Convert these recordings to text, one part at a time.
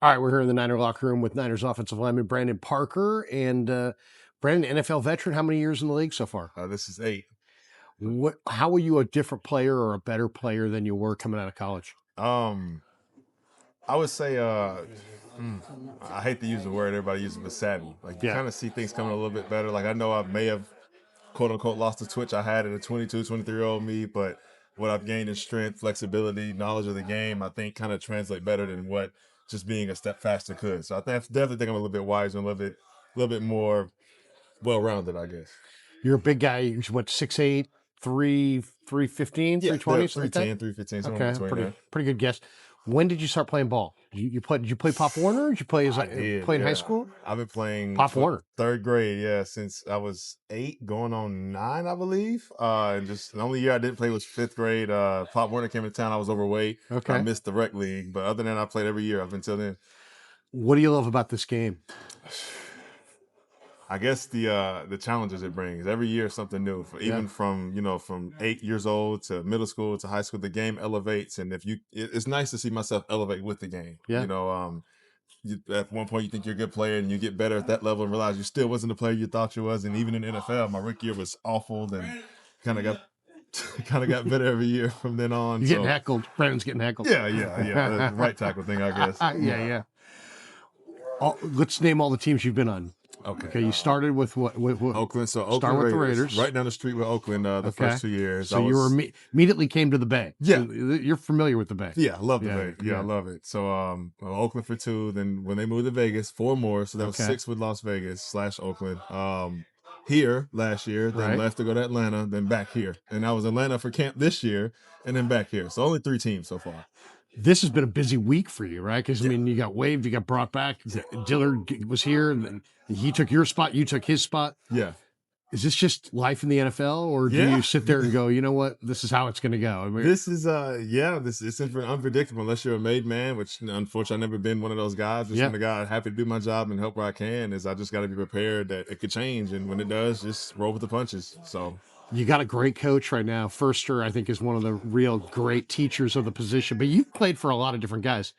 All right, we're here in the Niner locker room with Niners offensive lineman Brandon Parker. And Brandon, NFL veteran, how many years in the league so far? This is 8. How are you a different player or a better player than you were coming out of college? I would say, I hate to use the word everybody uses, but savvy. Like you Yeah. kind of see things coming a little bit better. Like I know I may have quote unquote lost the twitch I had at a 22, 23-year-old me, but what I've gained in strength, flexibility, knowledge of the game, I think kind of translate better than what just being a step faster could. So definitely think I'm a little bit wiser, and a little bit more well-rounded, I guess. You're a big guy. You went 6'8", 315, Yeah, 320, something like that? 310, 315, somewhere in Okay, between there. pretty good guess. When did you start playing ball? Did you play Pop Warner? Or did you play I did, play in high yeah. school? I've been playing Pop Warner. third grade, yeah, since I was 8, going on 9, I believe. And just the only year I didn't play was 5th grade. Pop Warner came to town. I was overweight. I Okay. missed the rec league, but other than that, I played every year up until then. What do you love about this game? I guess the challenges it brings every year, something new. Even from from 8 years old to middle school to high school, the game elevates, and it's nice to see myself elevate with the game. Yeah. At one point you think you're a good player and you get better at that level and realize you still wasn't the player you thought you was. And even in the NFL, my rookie year was awful, then kind of got kind of got better every year from then on. You're getting So heckled. Brandon's getting heckled. yeah, the right tackle thing, I guess. Yeah. Let's name all the teams you've been on. Okay, you started with what? Oakland. So Start Oakland with the Raiders, Raiders. right down the street with Oakland. The first 2 years, So you were immediately came to the Bay. Yeah. So you're familiar with the Bay. Yeah, I love the Yeah, Bay. Yeah, yeah. I love it. So Oakland for 2. Then when they moved to Vegas, 4 more. So that was Okay. 6 with Las Vegas / Oakland. Here last year, then Right. left to go to Atlanta, then back here. And I was Atlanta for camp this year, and then back here. So only 3 teams so far. This has been a busy week for you, right? Because I mean, you got waived, you got brought back. Dillard was here, and then he took your spot. You took his spot. Yeah. Is this just life in the NFL, or do Yeah. you sit there and go, you know what, this is how it's going to go? I mean, This is it's unpredictable unless you're a made man, which unfortunately I've never been one of those guys. Just Yeah. I'm the guy happy to do my job and help where I can. Is I just got to be prepared that it could change, and when it does, just roll with the punches. So you got a great coach right now. Firster, I think, is one of the real great teachers of the position. But you've played for a lot of different guys.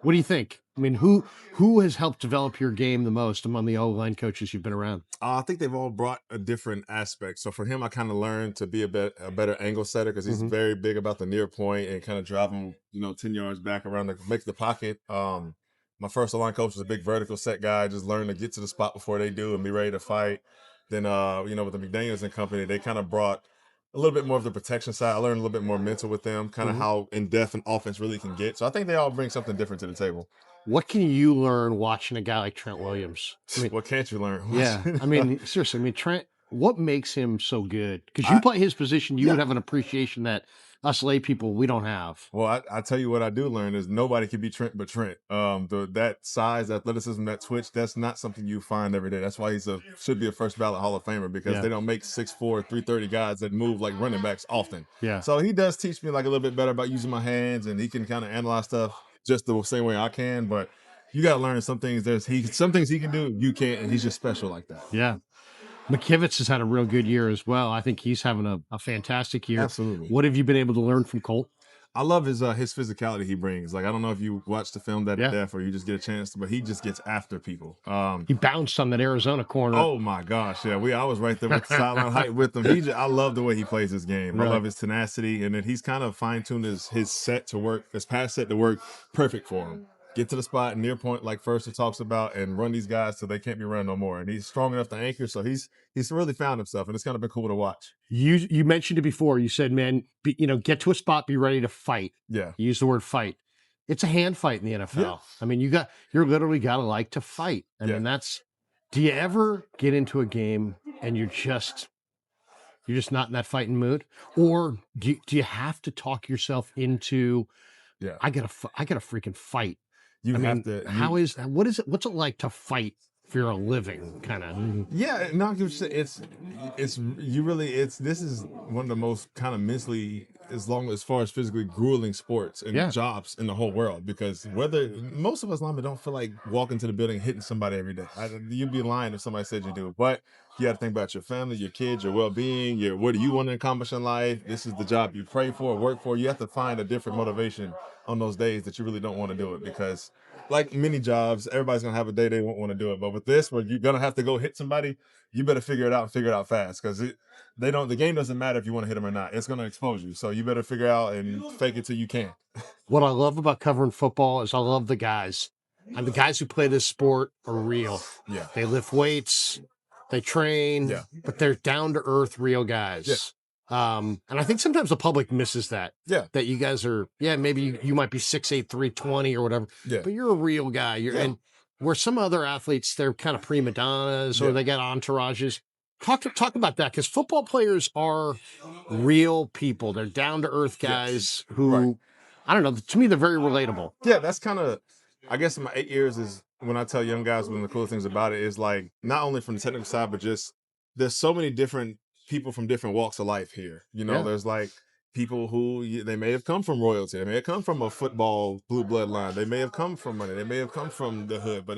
What do you think? I mean, who has helped develop your game the most among the O-line coaches you've been around? I think they've all brought a different aspect. So for him, I kind of learned to be a better angle setter because he's very big about the near point and kind of drive him 10 yards back around to make the pocket. My first line coach was a big vertical set guy. Just learned to get to the spot before they do and be ready to fight. Then with the McDaniels and company, they kind of brought a little bit more of the protection side. I learned a little bit more mental with them, kind of how in depth an offense really can get. So I think they all bring something different to the table. What can you learn watching a guy like Trent Williams? I mean, What can't you learn? yeah, I mean, seriously, I mean, Trent, what makes him so good? Because you play his position, you would have an appreciation that us lay people, we don't have. Well, I tell you what I do learn is nobody can be Trent but Trent. That size, athleticism, that twitch, that's not something you find every day. That's why should be a first ballot Hall of Famer because they don't make 6'4", 330 guys that move like running backs often. Yeah. So he does teach me like a little bit better about using my hands, and he can kind of analyze stuff just the same way I can. But you got to learn some things. Some things he can do you can't, and he's just special like that. Yeah. McKivitz has had a real good year as well. I think he's having a fantastic year. Absolutely. What have you been able to learn from Colt? I love his physicality he brings. Like I don't know if you watch the film that death or you just get a chance to, but he just gets after people. He bounced on that Arizona corner. Oh my gosh, yeah. I was right there with the sideline height with him. I love the way he plays his game. Really? I love his tenacity, and then he's kind of fine-tuned his set to work, his pass set to work perfect for him. Get to the spot near point like First talks about and run these guys so they can't be run no more. And he's strong enough to anchor, so he's really found himself, and it's kind of been cool to watch. You mentioned it before. You said, man, get to a spot, be ready to fight. Yeah. You use the word fight. It's a hand fight in the NFL. Yeah. I mean, you're literally got to like to fight. I mean, do you ever get into a game and you're just not in that fighting mood? Or do you have to talk yourself into, I gotta freaking fight? What's it like to fight for your living, kind of? Yeah, no, this is one of the most kind of mentally, as far as physically grueling sports and jobs in the whole world, because most of us linemen don't feel like walking to the building hitting somebody every day. You'd be lying if somebody said you do, but you got to think about your family, your kids, your well-being, what do you want to accomplish in life? This is the job you pray for, work for. You have to find a different motivation on those days that you really don't want to do it, because like many jobs, everybody's gonna have a day they won't want to do it. But with this, where you're gonna have to go hit somebody, you better figure it out and figure it out fast because the game doesn't matter if you want to hit them or not. It's gonna expose you. So you better figure out and fake it till you can. What I love about covering football is I love the guys. And the guys who play this sport are real. Yeah. They lift weights, they train, Yeah. but they're down to earth, real guys. And I think sometimes the public misses that. Yeah. That you guys are, maybe you might be 6'8", 320 or whatever, Yeah. but you're a real guy. And where some other athletes, they're kind of prima donnas or they got entourages. Talk about that, because football players are real people. They're down to earth guys who, I don't know, to me, they're very relatable. Yeah, that's kind of, I guess in my 8 years is when I tell young guys one of the cool things about it is like, not only from the technical side, but just there's so many different people from different walks of life here. You know, there's like people who they may have come from royalty. They may have come from a football blue bloodline. They may have come from money. They may have come from the hood, but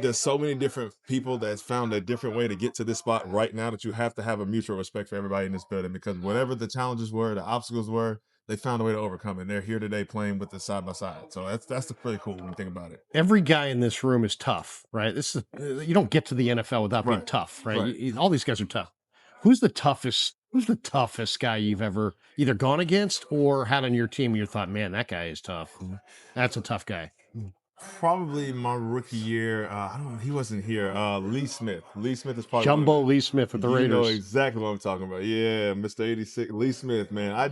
there's so many different people that's found a different way to get to this spot right now that you have to have a mutual respect for everybody in this building, because whatever the challenges were, the obstacles were, they found a way to overcome it. And they're here today playing with us side by side. So that's pretty cool when you think about it. Every guy in this room is tough, right? This is you don't get to the NFL without being tough, right? All these guys are tough. Who's the toughest guy you've ever either gone against or had on your team? You thought, man, that guy is tough. That's a tough guy. Probably my rookie year. I don't know. He wasn't here. Lee Smith. Lee Smith is probably Jumbo Lee Smith with the Raiders. You know exactly what I'm talking about. Yeah, Mr. 86, Lee Smith, man.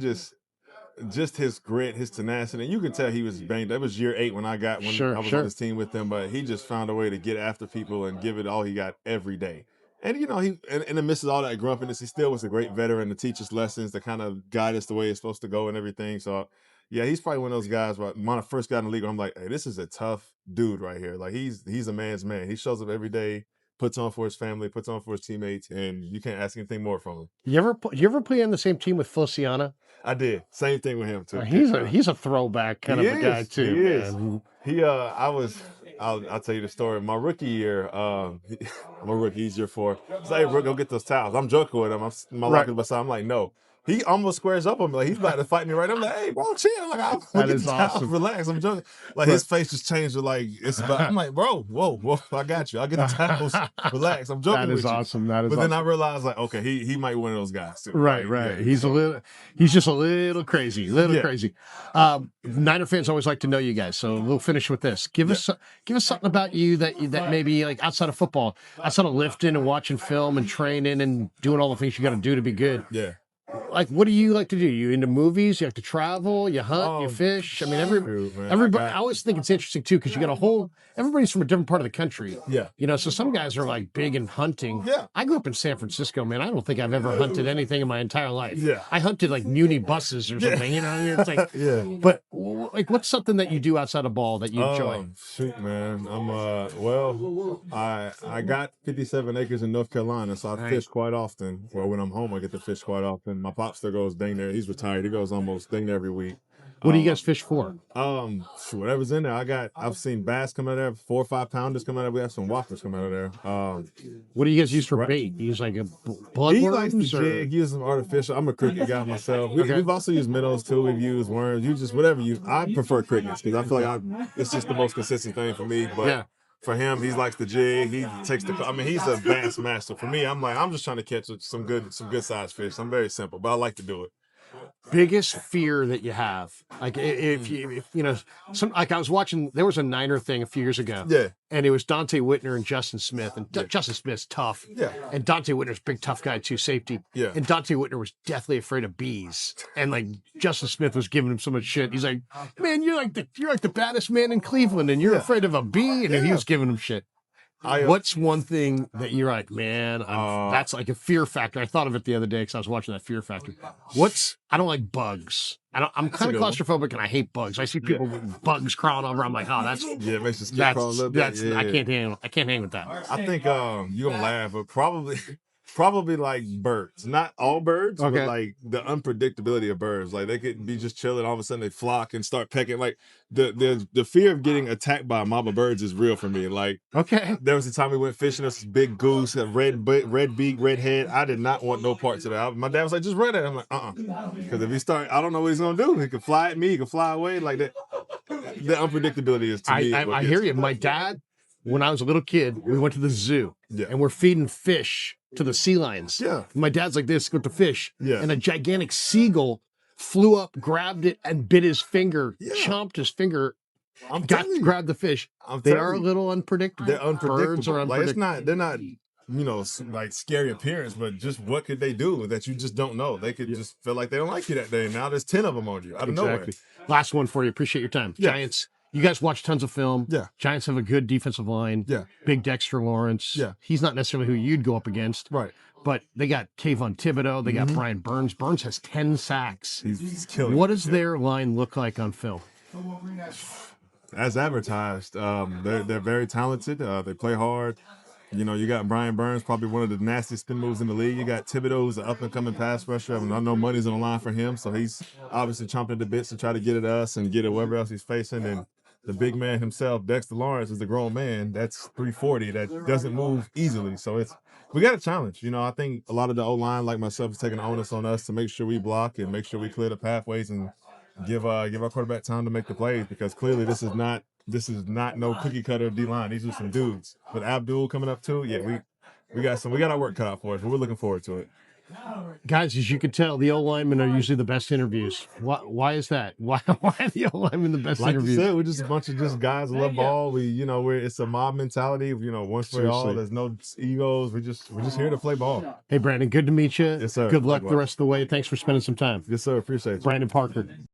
Just his grit, his tenacity, and you can tell he was banged. That was year 8 when I was on this team with him, but he just found a way to get after people and give it all he got every day. And you know, he in the midst of all that grumpiness, he still was a great veteran to teach us lessons, to kind of guide us the way it's supposed to go and everything. So yeah, he's probably one of those guys where when I first got in the league, I'm like, hey, this is a tough dude right here. Like he's a man's man. He shows up every day, puts on for his family, puts on for his teammates, and you can't ask anything more from him. You ever play on the same team with Feliciano? I did. Same thing with him too. He's a throwback kind of a guy too. He is. I'll tell you the story. My rookie year, I'm a rookie. He's year 4. So hey, bro, go get those towels. I'm joking with him. My locker's beside. I'm like, no. He almost squares up on me. Like he's about to fight me right now. I'm like, hey, bro, chill. Like, I'll That get is the towels. awesome. Relax. I'm joking. Like his face just changed to like it's about. I'm like, bro, whoa, I got you. I'll get the towels. Relax. I'm joking. That is with awesome. You. That is. But awesome. then I realized like, okay, he might be one of those guys too. Right. Yeah, He's just a little crazy. Crazy. Niner fans always like to know you guys, so we'll finish with this. Give us something about you that maybe like outside of football, outside of lifting and watching film and training and doing all the things you got to do to be good. Yeah. Like, what do you like to do? You into movies? You like to travel? You hunt? You fish? I mean, everybody. I always think it's interesting too, because you got everybody's from a different part of the country. Yeah. You know, so some guys are like big in hunting. Yeah. I grew up in San Francisco, man. I don't think I've ever hunted anything in my entire life. Yeah. I hunted like Muni buses or something. You know, it's like But like, what's something that you do outside of ball that you enjoy? Shoot, man. I got 57 acres in North Carolina, so I fish quite often. Well, when I'm home, I get to fish quite often. My pop still goes dang there. He's retired. He goes almost dang there every week. What do you guys fish for? Whatever's in there. I've seen bass come out of there, 4 or 5 pounders come out of there. We have some whoppers come out of there. What do you guys use for bait? You use like a bloodworms? He likes the jig. He uses some artificial. I'm a cricket guy myself. We've also used minnows too. We've used worms. You just whatever you. I prefer crickets because I feel like it's just the most consistent thing for me. But for him, he likes the jig. He takes he's a bass master. For me, I'm just trying to catch some good sized fish. I'm very simple, but I like to do it. Biggest fear that you have, like if you know, like I was watching, there was a Niner thing a few years ago, and it was Dante Whitner and Justin Smith, and Justin Smith's tough, and Dante Whitner's a big tough guy too, safety, and Dante Whitner was deathly afraid of bees, and like Justin Smith was giving him so much shit. He's like, man, you're like the baddest man in Cleveland, and you're afraid of a bee, and he was giving him shit. What's one thing that you're like, man, that's like a fear factor? I thought of it the other day because I was watching that Fear Factor. I don't like bugs. I'm kind of claustrophobic and I hate bugs. I see people with bugs crawling over. I'm like, oh, that's it makes the skin crawl a little bit. I can't hang with that. I think you're gonna laugh, but probably like birds. Not all birds, but like the unpredictability of birds. Like they could be just chilling, all of a sudden they flock and start pecking. Like the fear of getting attacked by a mob of birds is real for me. Like there was a time we went fishing, this big goose, a red beak, red head. I did not want no parts of that. My dad was like, just run it. I'm like, because if he start, I don't know what he's gonna do. He could fly at me, he could fly away like that. The unpredictability is to me. I hear you. My dad, when I was a little kid, we went to the zoo and we're feeding fish to the sea lions. Yeah. My dad's like this with the fish. Yeah. And a gigantic seagull flew up, grabbed it, and bit his finger, chomped his finger. Grabbed the fish. They are a little unpredictable. They're unpredictable. Birds are unpredictable. Like they're not, like scary appearance, but just what could they do that you just don't know? They could just feel like they don't like you that day. Now there's 10 of them on you out of nowhere. Last one for you. Appreciate your time. Yeah. Giants. You guys watch tons of film. Yeah. Giants have a good defensive line. Yeah. Big Dexter Lawrence. Yeah. He's not necessarily who you'd go up against. Right. But they got Kayvon Thibodeau. They got Brian Burns. Burns has 10 sacks. He's killing. What does their line look like on film? As advertised, they're very talented. They play hard. You got Brian Burns, probably one of the nastiest spin moves in the league. You got Thibodeau, who's an up-and-coming pass rusher. I know money's on the line for him, so he's obviously chomping at the bits to try to get at us and get at whoever else he's facing. And the big man himself, Dexter Lawrence, is the grown man. That's 340. That doesn't move easily. So we got a challenge. I think a lot of the O-line, like myself, is taking the onus on us to make sure we block and make sure we clear the pathways and give our quarterback time to make the plays, because clearly this is not no cookie cutter D-line. These are some dudes. With Abdul coming up too, we got our work cut out for us, but we're looking forward to it. Guys, as you can tell, the O-linemen are usually the best interviews. Why is that? Why are the O-linemen the best interviews? Like you said, we're just a bunch of guys who love ball. It's a mob mentality. Once for all, there's no egos. We're just here to play ball. Hey, Brandon, good to meet you. Yes, sir. Good luck the rest of the way. Thanks for spending some time. Yes, sir. Appreciate it. Brandon Parker.